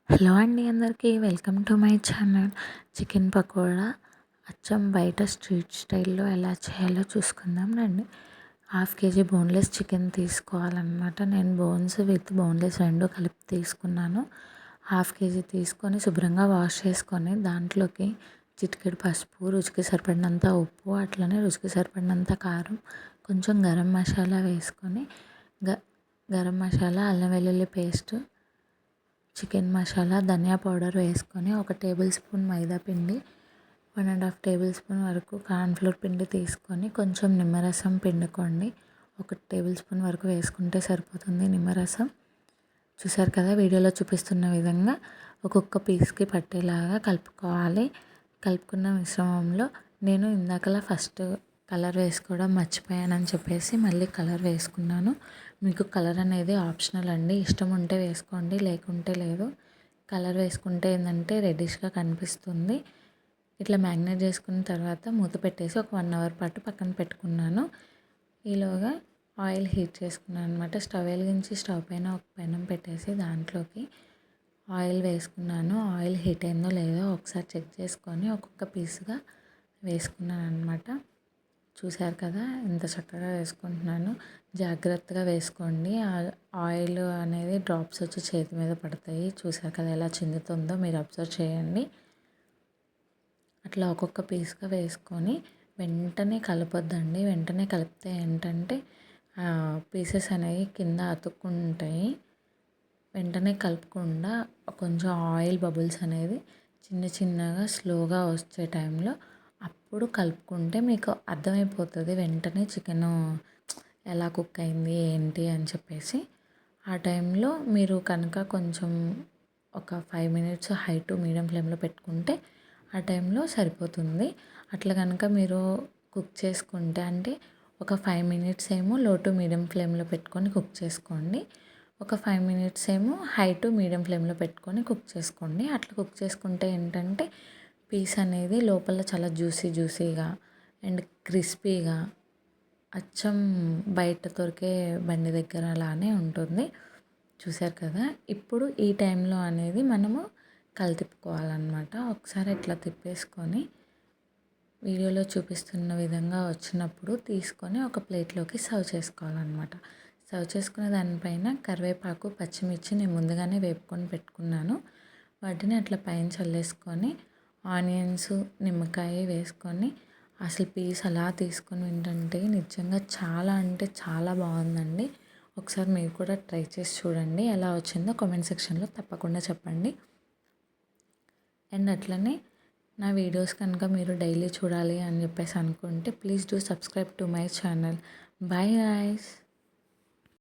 Hello అండి అందరికీ welcome to my channel. Chicken pakoda అచ్చం బయట స్ట్రీట్ స్టైల్లో ఎలా చేయాలో చూసుకుందాం రండి. 1/2 కేజీ బోన్లెస్ చికెన్ తీసుకోవాలన్నమాట. నేను బోన్స్ విత్ బోన్లెస్ రెండు కలిపి తీసుకున్నాను. 1/2 కేజీ తీసుకొని శుభ్రంగా వాష్ చేసుకొని దాంట్లోకి చిటికెడు పసుపు, రుచికి సరిపడినంత ఉప్పు, అట్లనే రుచికి సరిపడినంత కారం, కొంచెం గరం మసాలా వేసుకొని గరం మసాలా, అల్లం వెల్లుల్లి పేస్ట్, చికెన్ మసాలా, ధనియా పౌడర్ వేసుకొని 1 టేబుల్ స్పూన్ మైదా పిండి, 1½ టేబుల్ స్పూన్ వరకు కార్న్ఫ్లోర్ పిండి తీసుకొని కొంచెం నిమ్మరసం పిండుకోండి. 1 టేబుల్ స్పూన్ వరకు వేసుకుంటే సరిపోతుంది నిమ్మరసం. చూసారు కదా, వీడియోలో చూపిస్తున్న విధంగా ఒక్కొక్క పీస్కి పట్టేలాగా కలుపుకోవాలి. కలుపుకున్న మిశ్రమంలో నేను ఇందాకలా ఫస్ట్ కలర్ వేసుకోవడం మర్చిపోయానని చెప్పేసి మళ్ళీ కలర్ వేసుకున్నాను. మీకు కలర్ అనేది ఆప్షనల్ అండి, ఇష్టం ఉంటే వేసుకోండి, లేకుంటే లేదు. కలర్ వేసుకుంటే ఏంటంటే రెడ్డిష్గా కనిపిస్తుంది. ఇట్లా మ్యాగ్నేట్ చేసుకున్న తర్వాత మూత పెట్టేసి ఒక 1 అవర్ పాటు పక్కన పెట్టుకున్నాను. ఈలోగా ఆయిల్ హీట్ చేసుకున్నాను అనమాట. స్టవ్ వెలిగించి స్టవ్ పైన ఒక పెనం పెట్టేసి దాంట్లోకి ఆయిల్ వేసుకున్నాను. ఆయిల్ హీట్ అయిందో లేదో ఒకసారి చెక్ చేసుకొని ఒక్కొక్క పీస్గా వేసుకున్నాను అనమాట. చూశారు కదా ఎంత చక్కగా వేసుకుంటున్నాను. జాగ్రత్తగా వేసుకోండి, ఆయిల్ అనేది డ్రాప్స్ వచ్చి చేతి మీద పడతాయి. చూశారు కదా ఎలా చిందుతుందో, మీరు అబ్జర్వ్ చేయండి. అట్లా ఒక్కొక్క పీస్గా వేసుకొని వెంటనే కలపొద్దండి. వెంటనే కలిపితే ఏంటంటే పీసెస్ అనేవి కింద అతుక్కుంటాయి. వెంటనే కలపకుండా కొంచెం ఆయిల్ బబుల్స్ అనేది చిన్న చిన్నగా స్లోగా వచ్చే టైంలో అప్పుడు కలుపుకుంటే మీకు అర్థమైపోతుంది వెంటనే చికెను ఎలా కుక్ అయింది ఏంటి అని చెప్పేసి. ఆ టైంలో మీరు కనుక కొంచెం ఒక 5 మినిట్స్ హై టు మీడియం ఫ్లేమ్లో పెట్టుకుంటే ఆ టైంలో సరిపోతుంది. అట్లా కనుక మీరు కుక్ చేసుకుంటే అంటే ఒక 5 మినిట్స్ ఏమో లో టు మీడియం ఫ్లేమ్లో పెట్టుకొని కుక్ చేసుకోండి. ఒక 5 మినిట్స్ ఏమో హై టు మీడియం ఫ్లేమ్లో పెట్టుకొని కుక్ చేసుకోండి. అట్లా కుక్ చేసుకుంటే ఏంటంటే పీస్ అనేది లోపల చాలా జ్యూసీగా అండ్ క్రిస్పీగా అచ్చం బయట దొరికే బండి దగ్గర అలానే ఉంటుంది. చూసారు కదా, ఇప్పుడు ఈ టైంలో అనేది మనము తిప్పుకోవాలన్నమాట. ఒకసారి ఇట్లా తిప్పేసుకొని వీడియోలో చూపిస్తున్న విధంగా వచ్చినప్పుడు తీసుకొని ఒక ప్లేట్లోకి సర్వ్ చేసుకోవాలన్నమాట. సర్వ్ చేసుకునే దానిపైన కరివేపాకు, పచ్చిమిర్చి నేను ముందుగానే వేపుకొని పెట్టుకున్నాను. వాటిని అట్లా పైన చల్లేసుకొని ఆనియన్స్, నిమ్మకాయ వేసుకొని అసలు పీస్ అలా తీసుకొని ఏంటంటే నిజంగా చాలా అంటే చాలా బాగుందండి. ఒకసారి మీరు కూడా ట్రై చేసి చూడండి, ఎలా వచ్చిందో కామెంట్ సెక్షన్లో తప్పకుండా చెప్పండి. అండ్ అట్లనే నా వీడియోస్ కనుక మీరు డైలీ చూడాలి అని చెప్పేసి అనుకుంటే please do subscribe to my channel. Bye guys.